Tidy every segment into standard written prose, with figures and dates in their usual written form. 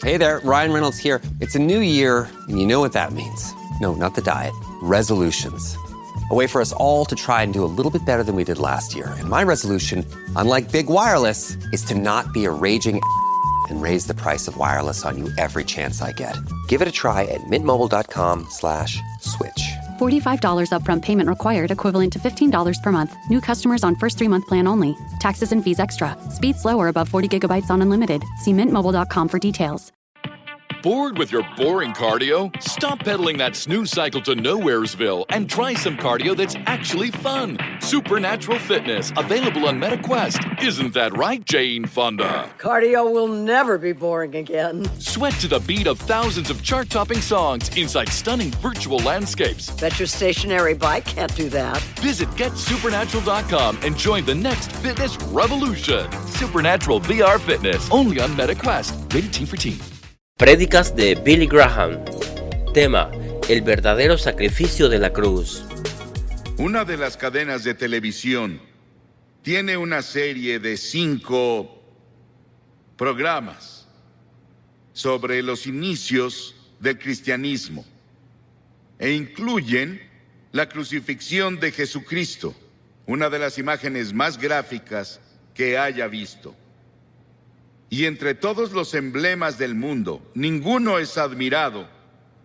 Hey there, Ryan Reynolds here. It's a new year, and you know what that means. No, not the diet. Resolutions. A way for us all to try and do a little bit better than we did last year. And my resolution, unlike big wireless, is to not be a raging and raise the price of wireless on you every chance I get. Give it a try at mintmobile.com/switch. $45 upfront payment required, equivalent to $15 per month. New customers on first 3-month plan only. Taxes and fees extra. Speed slower above 40 gigabytes on unlimited. See mintmobile.com for details. Bored with your boring cardio? Stop pedaling that snooze cycle to Nowheresville and try some cardio that's actually fun. Supernatural Fitness, available on MetaQuest. Isn't that right, Jane Fonda? Cardio will never be boring again. Sweat to the beat of thousands of chart-topping songs inside stunning virtual landscapes. Bet your stationary bike can't do that. Visit GetSupernatural.com and join the next fitness revolution. Supernatural VR Fitness, only on MetaQuest. Rated T for Teen. Prédicas de Billy Graham. Tema: el verdadero sacrificio de la cruz. Una de las cadenas de televisión tiene una serie de 5 programas sobre los inicios del cristianismo e incluyen la crucifixión de Jesucristo, una de las imágenes más gráficas que haya visto. Y entre todos los emblemas del mundo, ninguno es admirado,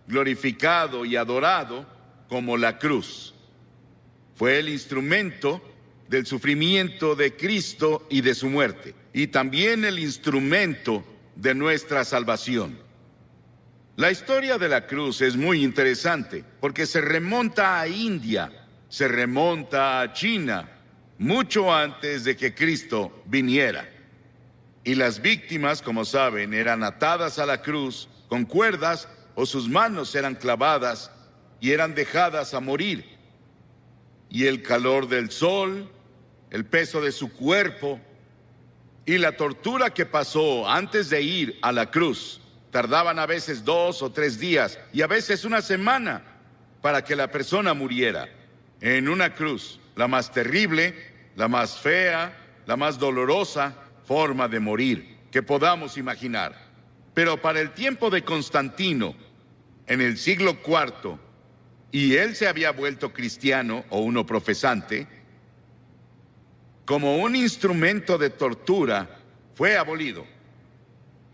glorificado y adorado como la cruz. Fue el instrumento del sufrimiento de Cristo y de su muerte, y también el instrumento de nuestra salvación. La historia de la cruz es muy interesante, porque se remonta a India, se remonta a China, mucho antes de que Cristo viniera. Y las víctimas, como saben, eran atadas a la cruz con cuerdas o sus manos eran clavadas y eran dejadas a morir. Y el calor del sol, el peso de su cuerpo y la tortura que pasó antes de ir a la cruz, tardaban a veces 2 o 3 días y a veces una semana para que la persona muriera en una cruz, la más terrible, la más fea, la más dolorosa forma de morir que podamos imaginar. Pero para el tiempo de Constantino, en el siglo IV, y él se había vuelto cristiano o uno profesante, como un instrumento de tortura, fue abolido.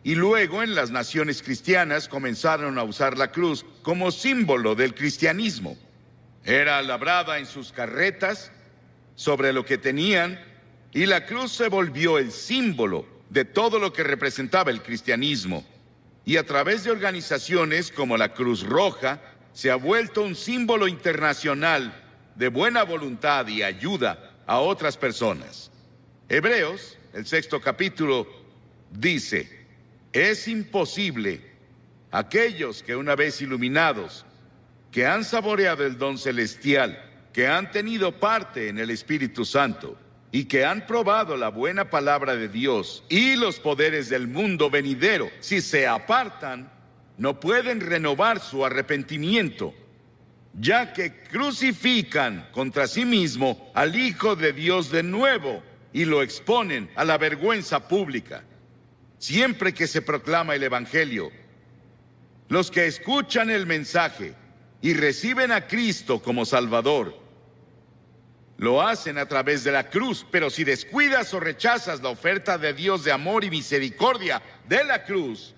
Y luego en las naciones cristianas comenzaron a usar la cruz como símbolo del cristianismo. Era labrada en sus carretas, sobre lo que tenían, y la cruz se volvió el símbolo de todo lo que representaba el cristianismo. Y a través de organizaciones como la Cruz Roja, se ha vuelto un símbolo internacional de buena voluntad y ayuda a otras personas. Hebreos, el 6º capítulo, dice: es imposible aquellos que una vez iluminados, que han saboreado el don celestial, que han tenido parte en el Espíritu Santo, y que han probado la buena palabra de Dios y los poderes del mundo venidero, si se apartan, no pueden renovar su arrepentimiento, ya que crucifican contra sí mismo al Hijo de Dios de nuevo y lo exponen a la vergüenza pública. Siempre que se proclama el Evangelio, los que escuchan el mensaje y reciben a Cristo como Salvador, lo hacen a través de la cruz, pero si descuidas o rechazas la oferta de Dios de amor y misericordia de la cruz,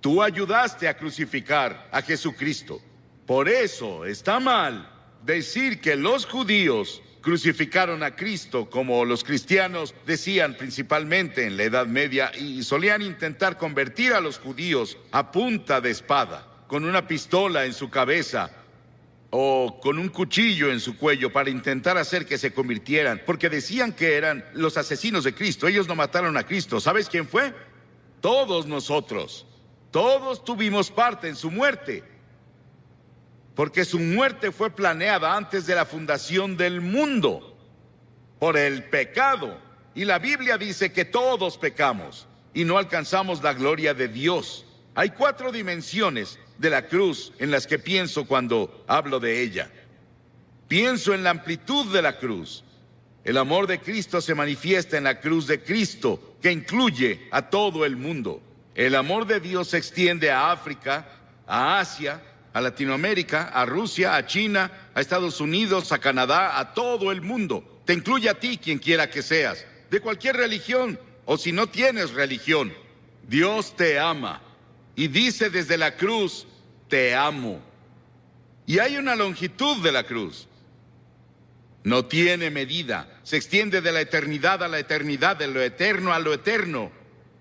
tú ayudaste a crucificar a Jesucristo. Por eso está mal decir que los judíos crucificaron a Cristo, como los cristianos decían principalmente en la Edad Media, y solían intentar convertir a los judíos a punta de espada, con una pistola en su cabeza, o con un cuchillo en su cuello para intentar hacer que se convirtieran, porque decían que eran los asesinos de Cristo. Ellos no mataron a Cristo. ¿Sabes quién fue? Todos nosotros. Todos tuvimos parte en su muerte, porque su muerte fue planeada antes de la fundación del mundo, por el pecado. Y la Biblia dice que todos pecamos y no alcanzamos la gloria de Dios. Hay 4 dimensiones de la cruz en las que pienso cuando hablo de ella. Pienso en la amplitud de la cruz. El amor de Cristo se manifiesta en la cruz de Cristo, que incluye a todo el mundo. El amor de Dios se extiende a África, a Asia, a Latinoamérica, a Rusia, a China, a Estados Unidos, a Canadá, a todo el mundo. Te incluye a ti, quien quiera que seas, de cualquier religión, o si no tienes religión. Dios te ama y dice desde la cruz, te amo. Y hay una longitud de la cruz. No tiene medida, se extiende de la eternidad a la eternidad, de lo eterno a lo eterno.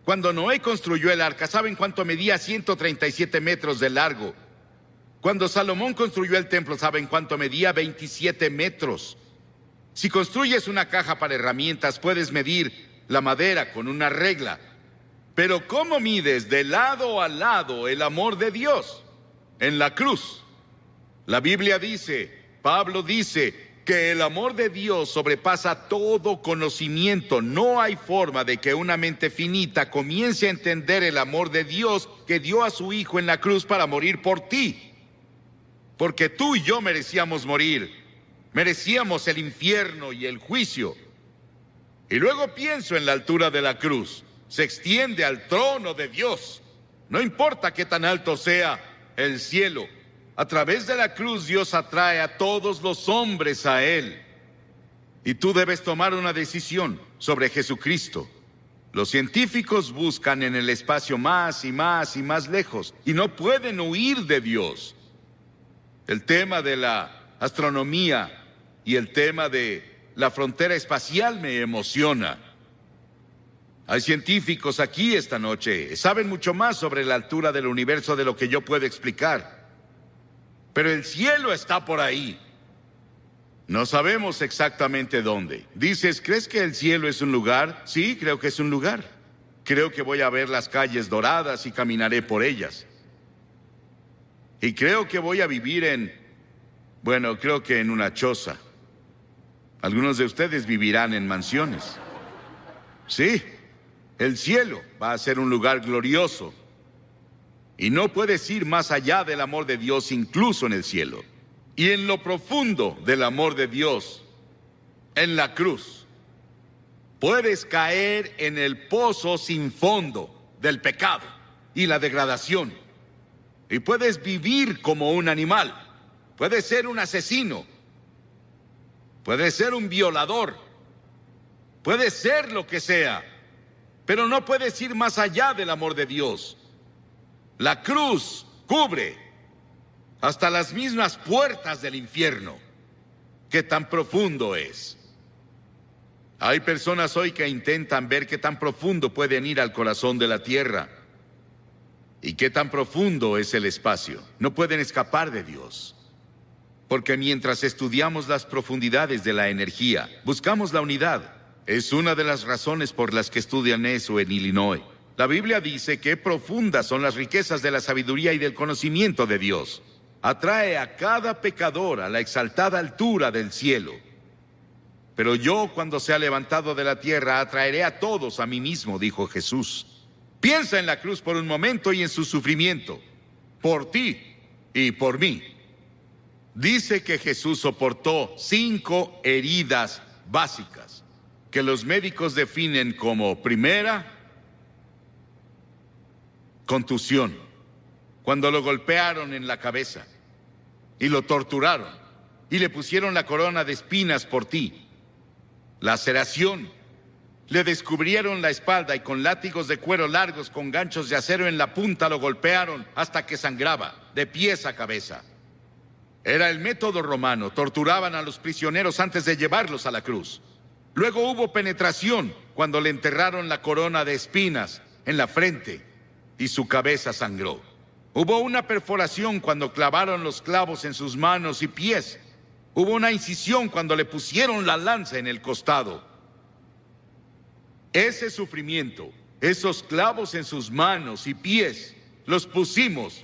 Cuando Noé construyó el arca, ¿saben cuánto medía? 137 metros de largo. Cuando Salomón construyó el templo, ¿saben cuánto medía? 27 metros. Si construyes una caja para herramientas, puedes medir la madera con una regla. Pero ¿cómo mides de lado a lado el amor de Dios? En la cruz. La Biblia dice, Pablo dice, que el amor de Dios sobrepasa todo conocimiento. No hay forma de que una mente finita comience a entender el amor de Dios que dio a su Hijo en la cruz para morir por ti. Porque tú y yo merecíamos morir. Merecíamos el infierno y el juicio. Y luego pienso en la altura de la cruz. Se extiende al trono de Dios. No importa qué tan alto sea el cielo. A través de la cruz Dios atrae a todos los hombres a Él. Y tú debes tomar una decisión sobre Jesucristo. Los científicos buscan en el espacio más y más y más lejos y no pueden huir de Dios. El tema de la astronomía y el tema de la frontera espacial me emociona. Hay científicos aquí esta noche, saben mucho más sobre la altura del universo de lo que yo puedo explicar. Pero el cielo está por ahí. No sabemos exactamente dónde. Dices, ¿crees que el cielo es un lugar? Sí, creo que es un lugar. Creo que voy a ver las calles doradas y caminaré por ellas. Y creo que voy a vivir creo que en una choza. Algunos de ustedes vivirán en mansiones. Sí, el cielo va a ser un lugar glorioso. Y no puedes ir más allá del amor de Dios, incluso en el cielo. Y en lo profundo del amor de Dios, en la cruz, puedes caer en el pozo sin fondo del pecado y la degradación. Y puedes vivir como un animal. Puedes ser un asesino. Puedes ser un violador. Puedes ser lo que sea. Pero no puedes ir más allá del amor de Dios. La cruz cubre hasta las mismas puertas del infierno. ¿Qué tan profundo es? Hay personas hoy que intentan ver qué tan profundo pueden ir al corazón de la tierra y qué tan profundo es el espacio. No pueden escapar de Dios. Porque mientras estudiamos las profundidades de la energía, buscamos la unidad. Es una de las razones por las que estudian eso en Illinois. La Biblia dice que profundas son las riquezas de la sabiduría y del conocimiento de Dios. Atrae a cada pecador a la exaltada altura del cielo. Pero yo, cuando sea levantado de la tierra, atraeré a todos a mí mismo, dijo Jesús. Piensa en la cruz por un momento y en su sufrimiento, por ti y por mí. Dice que Jesús soportó 5 heridas básicas, que los médicos definen como primera, contusión, cuando lo golpearon en la cabeza y lo torturaron y le pusieron la corona de espinas por ti. Laceración, le descubrieron la espalda y con látigos de cuero largos con ganchos de acero en la punta lo golpearon hasta que sangraba, de pies a cabeza. Era el método romano, torturaban a los prisioneros antes de llevarlos a la cruz. Luego hubo penetración cuando le enterraron la corona de espinas en la frente y su cabeza sangró. Hubo una perforación cuando clavaron los clavos en sus manos y pies. Hubo una incisión cuando le pusieron la lanza en el costado. Ese sufrimiento, esos clavos en sus manos y pies, los pusimos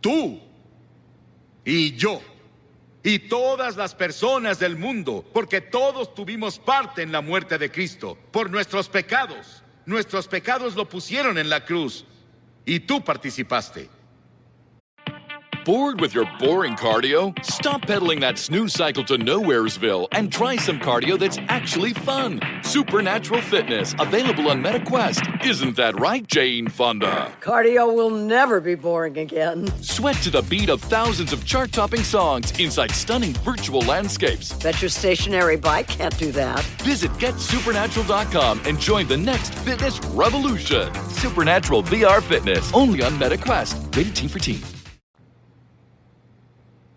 tú y yo y todas las personas del mundo, porque todos tuvimos parte en la muerte de Cristo por nuestros pecados. Nuestros pecados lo pusieron en la cruz y tú participaste. Bored with your boring cardio? Stop pedaling that snooze cycle to Nowheresville and try some cardio that's actually fun. Supernatural Fitness, available on MetaQuest. Isn't that right, Jane Fonda? Cardio will never be boring again. Sweat to the beat of thousands of chart-topping songs inside stunning virtual landscapes. Bet your stationary bike can't do that. Visit GetSupernatural.com and join the next fitness revolution. Supernatural VR Fitness, only on MetaQuest. Rated Teen for Teen.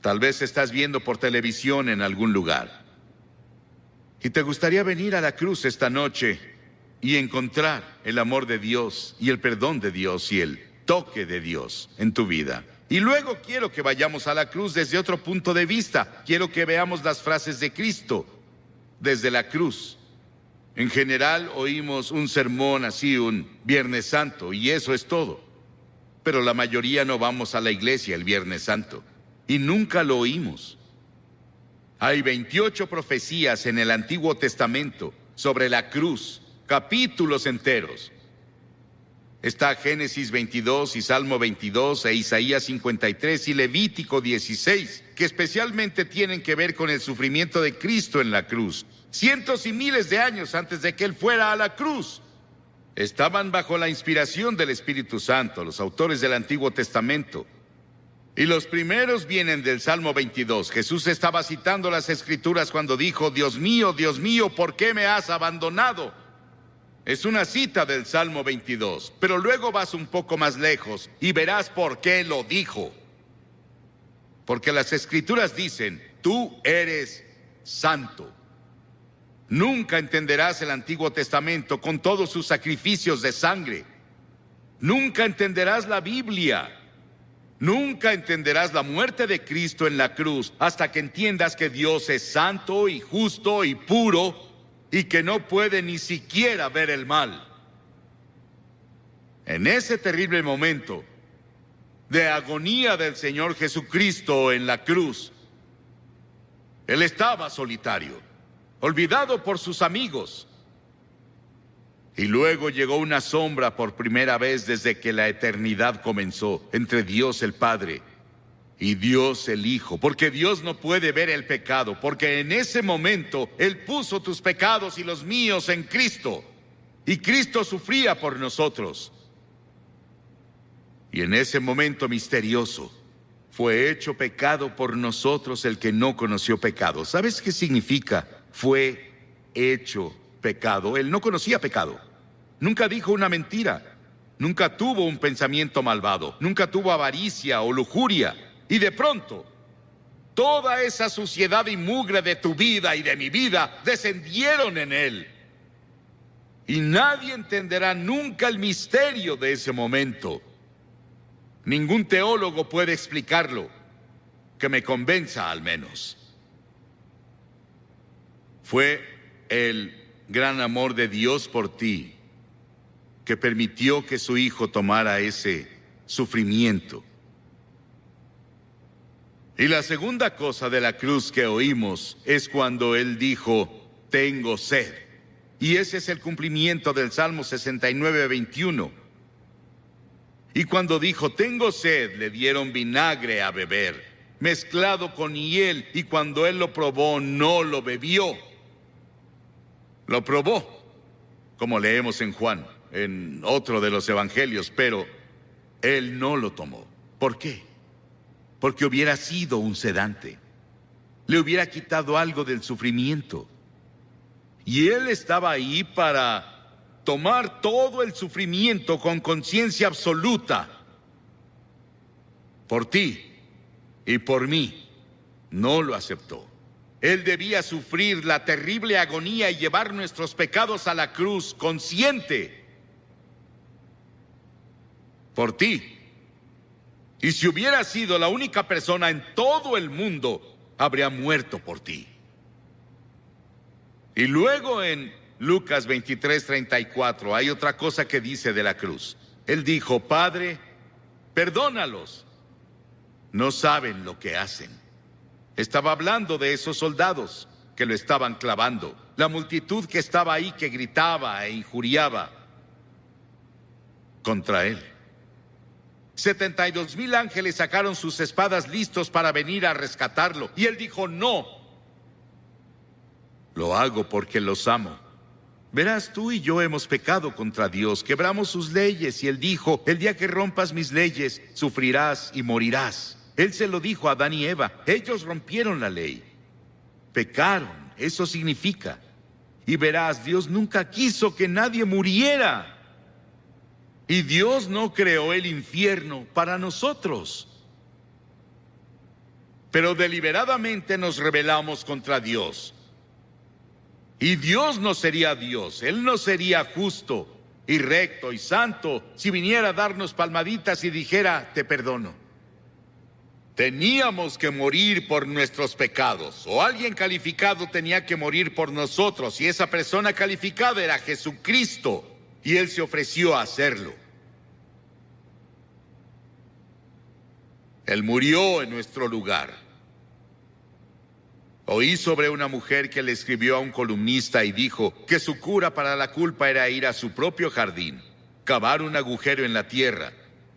Tal vez estás viendo por televisión en algún lugar. Y te gustaría venir a la cruz esta noche y encontrar el amor de Dios y el perdón de Dios y el toque de Dios en tu vida. Y luego quiero que vayamos a la cruz desde otro punto de vista. Quiero que veamos las frases de Cristo desde la cruz. En general oímos un sermón así un Viernes Santo y eso es todo. Pero la mayoría no vamos a la iglesia el Viernes Santo. Y nunca lo oímos. Hay 28 profecías en el Antiguo Testamento sobre la cruz, capítulos enteros. Está Génesis 22 y Salmo 22 e Isaías 53 y Levítico 16, que especialmente tienen que ver con el sufrimiento de Cristo en la cruz. Cientos y miles de años antes de que Él fuera a la cruz. Estaban bajo la inspiración del Espíritu Santo, los autores del Antiguo Testamento. Y los primeros vienen del Salmo 22. Jesús estaba citando las Escrituras cuando dijo, Dios mío, ¿por qué me has abandonado? Es una cita del Salmo 22, pero luego vas un poco más lejos y verás por qué lo dijo. Porque las Escrituras dicen, tú eres santo. Nunca entenderás el Antiguo Testamento con todos sus sacrificios de sangre. Nunca entenderás la Biblia. Nunca entenderás la muerte de Cristo en la cruz hasta que entiendas que Dios es santo y justo y puro y que no puede ni siquiera ver el mal. En ese terrible momento de agonía del Señor Jesucristo en la cruz, Él estaba solitario, olvidado por sus amigos. Y luego llegó una sombra por primera vez desde que la eternidad comenzó entre Dios el Padre y Dios el Hijo, porque Dios no puede ver el pecado, porque en ese momento Él puso tus pecados y los míos en Cristo, y Cristo sufría por nosotros. Y en ese momento misterioso fue hecho pecado por nosotros el que no conoció pecado. ¿Sabes qué significa? Fue hecho pecado. Él no conocía pecado. Nunca dijo una mentira. Nunca tuvo un pensamiento malvado. Nunca tuvo avaricia o lujuria. Y de pronto, toda esa suciedad y mugre de tu vida y de mi vida descendieron en Él. Y nadie entenderá nunca el misterio de ese momento. Ningún teólogo puede explicarlo, que me convenza al menos. Fue el gran amor de Dios por ti que permitió que su Hijo tomara ese sufrimiento. Y la segunda cosa de la cruz que oímos es cuando Él dijo, tengo sed. Y ese es el cumplimiento del Salmo 69, 21. Y cuando dijo, tengo sed, le dieron vinagre a beber, mezclado con hiel, y cuando Él lo probó, no lo bebió. Lo probó, como leemos en Juan, en otro de los evangelios, pero Él no lo tomó. ¿Por qué? Porque hubiera sido un sedante. Le hubiera quitado algo del sufrimiento. Y Él estaba ahí para tomar todo el sufrimiento con conciencia absoluta. Por ti y por mí. No lo aceptó. Él debía sufrir la terrible agonía y llevar nuestros pecados a la cruz consciente. Por ti. Y si hubiera sido la única persona en todo el mundo, habría muerto por ti. Y luego en Lucas 23:34 hay otra cosa que dice de la cruz. Él dijo, Padre, perdónalos. No saben lo que hacen. Estaba hablando de esos soldados que lo estaban clavando. La multitud que estaba ahí que gritaba e injuriaba contra Él. 72,000 ángeles sacaron sus espadas listos para venir a rescatarlo. Y él dijo, no. Lo hago porque los amo. Verás, tú y yo hemos pecado contra Dios, quebramos sus leyes. Y él dijo, el día que rompas mis leyes, sufrirás y morirás. Él se lo dijo a Adán y Eva. Ellos rompieron la ley. Pecaron, eso significa. Y verás, Dios nunca quiso que nadie muriera. Y Dios no creó el infierno para nosotros. Pero deliberadamente nos rebelamos contra Dios. Y Dios no sería Dios, Él no sería justo y recto y santo si viniera a darnos palmaditas y dijera, te perdono. Teníamos que morir por nuestros pecados, o alguien calificado tenía que morir por nosotros, y esa persona calificada era Jesucristo, y Él se ofreció a hacerlo. Él murió en nuestro lugar. Oí sobre una mujer que le escribió a un columnista y dijo que su cura para la culpa era ir a su propio jardín, cavar un agujero en la tierra,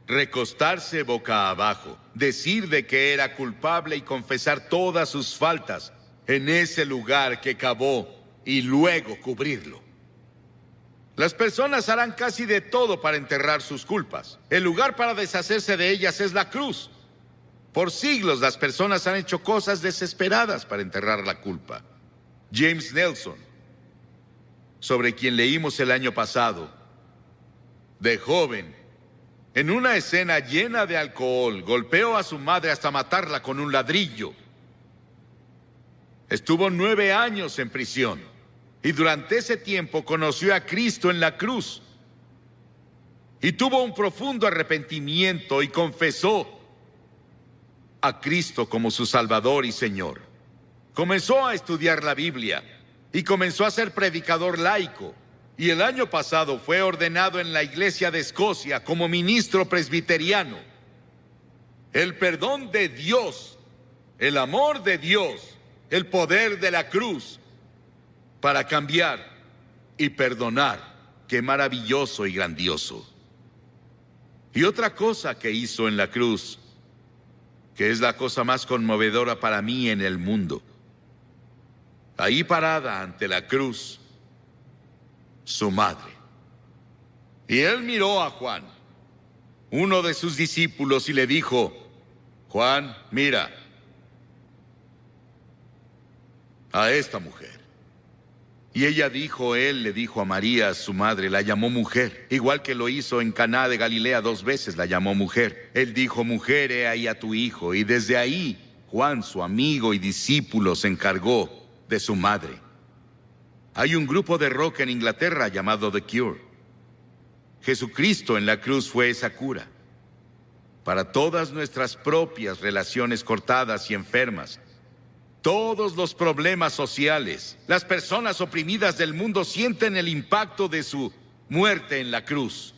recostarse boca abajo, decir de que era culpable y confesar todas sus faltas en ese lugar que cavó y luego cubrirlo. Las personas harán casi de todo para enterrar sus culpas. El lugar para deshacerse de ellas es la cruz. Por siglos las personas han hecho cosas desesperadas para enterrar la culpa. James Nelson, sobre quien leímos el año pasado, de joven, en una escena llena de alcohol, golpeó a su madre hasta matarla con un ladrillo. Estuvo 9 años en prisión y durante ese tiempo conoció a Cristo en la cruz. Y tuvo un profundo arrepentimiento y confesó a Cristo como su Salvador y Señor. Comenzó a estudiar la Biblia y comenzó a ser predicador laico. Y el año pasado fue ordenado en la Iglesia de Escocia como ministro presbiteriano. El perdón de Dios, el amor de Dios, el poder de la cruz para cambiar y perdonar. Qué maravilloso y grandioso. Y otra cosa que hizo en la cruz, que es la cosa más conmovedora para mí en el mundo. Ahí parada ante la cruz, su madre. Y él miró a Juan, uno de sus discípulos, y le dijo, Juan, mira a esta mujer. Y ella dijo, él le dijo a María, su madre, la llamó mujer, igual que lo hizo en Caná de Galilea 2 veces, la llamó mujer. Él dijo, mujer, he ahí a tu hijo. Y desde ahí, Juan, su amigo y discípulo, se encargó de su madre. Hay un grupo de rock en Inglaterra llamado The Cure. Jesucristo en la cruz fue esa cura para todas nuestras propias relaciones cortadas y enfermas. Todos los problemas sociales, las personas oprimidas del mundo sienten el impacto de su muerte en la cruz.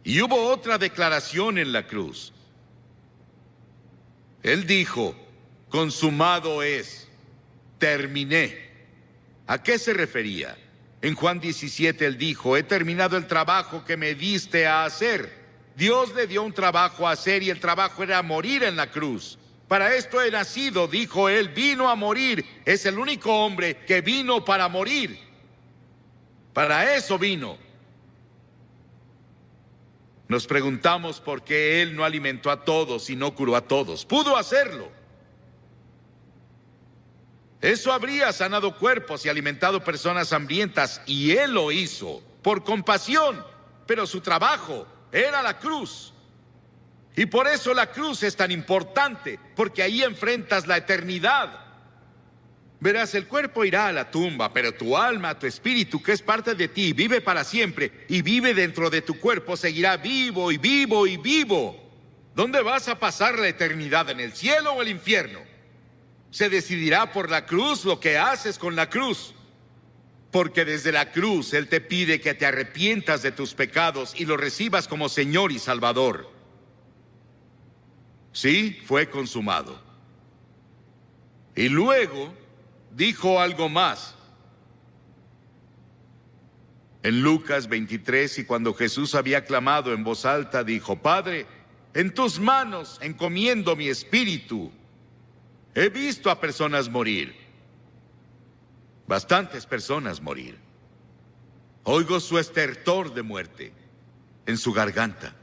Y hubo otra declaración en la cruz. Él dijo, consumado es, terminé. ¿A qué se refería? En Juan 17 él dijo, he terminado el trabajo que me diste a hacer. Dios le dio un trabajo a hacer y el trabajo era morir en la cruz. Para esto he nacido, dijo él, vino a morir. Es el único hombre que vino para morir. Para eso vino. Nos preguntamos por qué él no alimentó a todos y no curó a todos. Pudo hacerlo. Eso habría sanado cuerpos y alimentado personas hambrientas, y él lo hizo por compasión, pero su trabajo era la cruz. Y por eso la cruz es tan importante, porque ahí enfrentas la eternidad. Verás, el cuerpo irá a la tumba, pero tu alma, tu espíritu, que es parte de ti, vive para siempre, y vive dentro de tu cuerpo, seguirá vivo y vivo y vivo. ¿Dónde vas a pasar la eternidad? ¿En el cielo o el infierno? Se decidirá por la cruz lo que haces con la cruz. Porque desde la cruz Él te pide que te arrepientas de tus pecados y lo recibas como Señor y Salvador. Sí, fue consumado. Y luego dijo algo más. En Lucas 23, y cuando Jesús había clamado en voz alta, dijo, Padre, en tus manos encomiendo mi espíritu. He visto a personas morir, bastantes personas morir. Oigo su estertor de muerte en su garganta,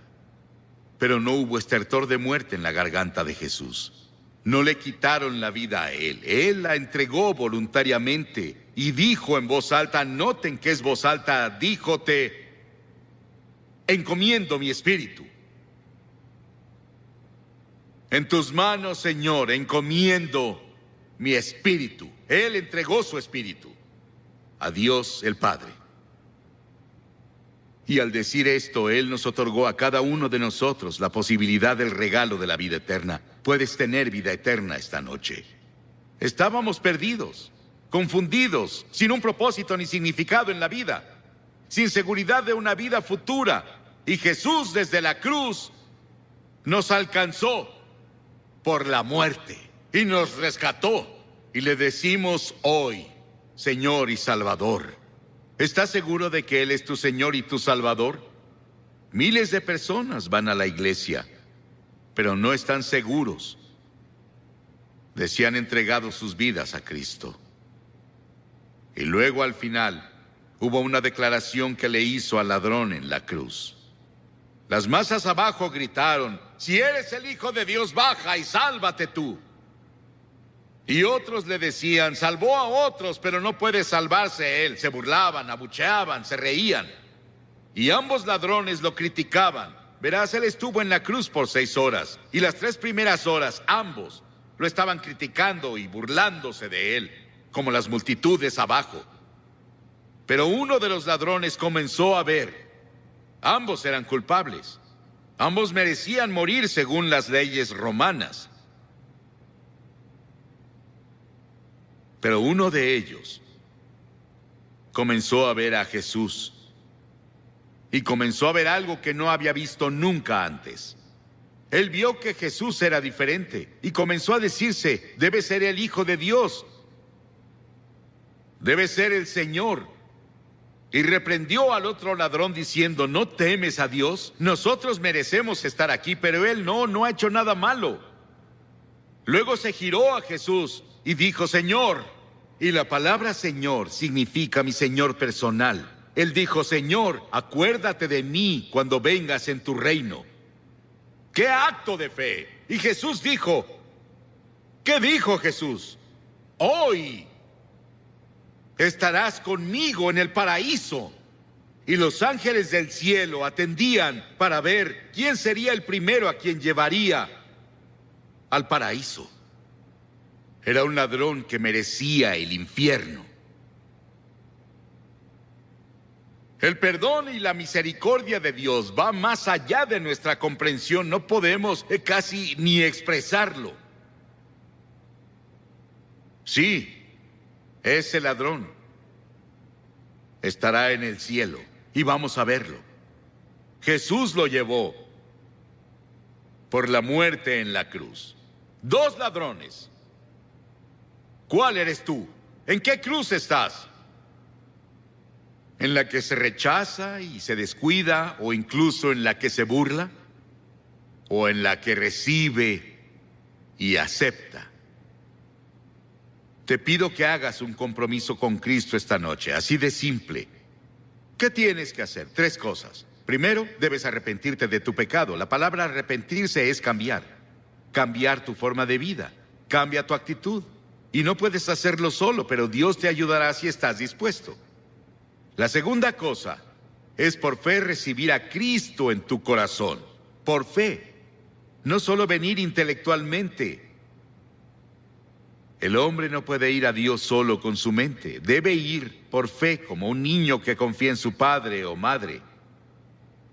pero no hubo estertor de muerte en la garganta de Jesús. No le quitaron la vida a él. Él la entregó voluntariamente y dijo en voz alta, noten que es voz alta, dijo, te encomiendo mi espíritu. En tus manos, Señor, encomiendo mi espíritu. Él entregó su espíritu a Dios el Padre. Y al decir esto, Él nos otorgó a cada uno de nosotros la posibilidad del regalo de la vida eterna. Puedes tener vida eterna esta noche. Estábamos perdidos, confundidos, sin un propósito ni significado en la vida, sin seguridad de una vida futura. Y Jesús desde la cruz nos alcanzó por la muerte y nos rescató. Y le decimos hoy, Señor y Salvador. ¿Estás seguro de que Él es tu Señor y tu Salvador? Miles de personas van a la iglesia, pero no están seguros de si han entregado sus vidas a Cristo. Y luego al final hubo una declaración que le hizo al ladrón en la cruz. Las masas abajo gritaron, si eres el Hijo de Dios, baja y sálvate tú. Y otros le decían, salvó a otros, pero no puede salvarse él. Se burlaban, abucheaban, se reían. Y ambos ladrones lo criticaban. Verás, él estuvo en la cruz por 6 horas. Y las 3 primeras horas, ambos lo estaban criticando y burlándose de él, como las multitudes abajo. Pero uno de los ladrones comenzó a ver. Ambos eran culpables. Ambos merecían morir según las leyes romanas. Pero uno de ellos comenzó a ver a Jesús y comenzó a ver algo que no había visto nunca antes. Él vio que Jesús era diferente y comenzó a decirse, debe ser el Hijo de Dios, debe ser el Señor. Y reprendió al otro ladrón diciendo, ¿no temes a Dios? Nosotros merecemos estar aquí, pero él no ha hecho nada malo. Luego se giró a Jesús y dijo, Señor. Y la palabra Señor significa mi Señor personal. Él dijo, Señor, acuérdate de mí cuando vengas en tu reino. ¡Qué acto de fe! Y Jesús dijo, ¿qué dijo Jesús? Hoy estarás conmigo en el paraíso. Y los ángeles del cielo atendían para ver quién sería el primero a quien llevaría al paraíso. Era un ladrón que merecía el infierno. El perdón y la misericordia de Dios va más allá de nuestra comprensión. No podemos casi ni expresarlo. Sí, ese ladrón estará en el cielo y vamos a verlo. Jesús lo llevó por la muerte en la cruz. 2 ladrones. ¿Cuál eres tú? ¿En qué cruz estás? ¿En la que se rechaza y se descuida o incluso en la que se burla? ¿O en la que recibe y acepta? Te pido que hagas un compromiso con Cristo esta noche, así de simple. ¿Qué tienes que hacer? 3 cosas. Primero, debes arrepentirte de tu pecado. La palabra arrepentirse es cambiar. Cambiar tu forma de vida. Cambia tu actitud. Y no puedes hacerlo solo, pero Dios te ayudará si estás dispuesto. La segunda cosa es por fe recibir a Cristo en tu corazón. Por fe. No solo venir intelectualmente. El hombre no puede ir a Dios solo con su mente. Debe ir por fe como un niño que confía en su padre o madre.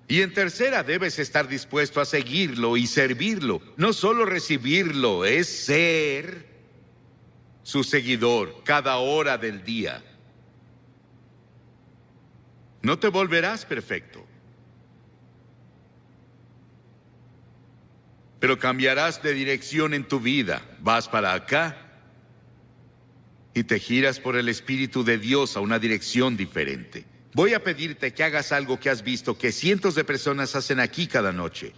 Y en tercera, debes estar dispuesto a seguirlo y servirlo. No solo recibirlo, es ser su seguidor cada hora del día. No te volverás perfecto, pero cambiarás de dirección en tu vida. Vas para acá y te giras por el Espíritu de Dios a una dirección diferente. Voy a pedirte que hagas algo que has visto que cientos de personas hacen aquí cada noche.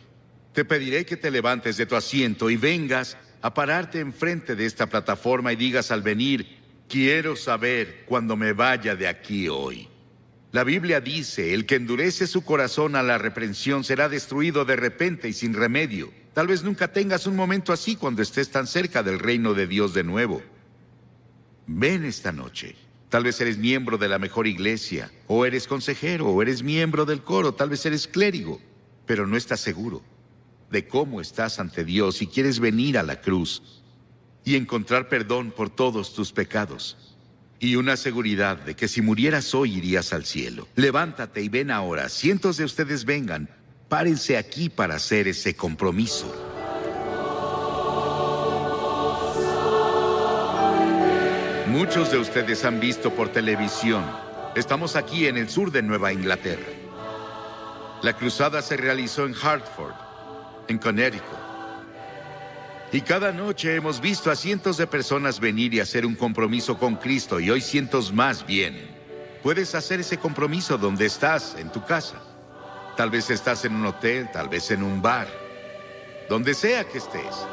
Te pediré que te levantes de tu asiento y vengas a pararte enfrente de esta plataforma y digas al venir: quiero saber cuando me vaya de aquí hoy. La Biblia dice: el que endurece su corazón a la reprensión será destruido de repente y sin remedio. Tal vez nunca tengas un momento así cuando estés tan cerca del reino de Dios de nuevo. Ven esta noche. Tal vez eres miembro de la mejor iglesia, o eres consejero, o eres miembro del coro, tal vez eres clérigo, pero no estás seguro de cómo estás ante Dios y quieres venir a la cruz y encontrar perdón por todos tus pecados y una seguridad de que si murieras hoy irías al cielo. Levántate y ven ahora. Cientos de ustedes vengan. Párense aquí para hacer ese compromiso. Muchos de ustedes han visto por televisión. Estamos aquí en el sur de Nueva Inglaterra. La cruzada se realizó en Hartford, en Connecticut. Y cada noche hemos visto a cientos de personas venir y hacer un compromiso con Cristo, y hoy cientos más vienen. Puedes hacer ese compromiso donde estás, en tu casa. Tal vez estás en un hotel, tal vez en un bar. Donde sea que estés.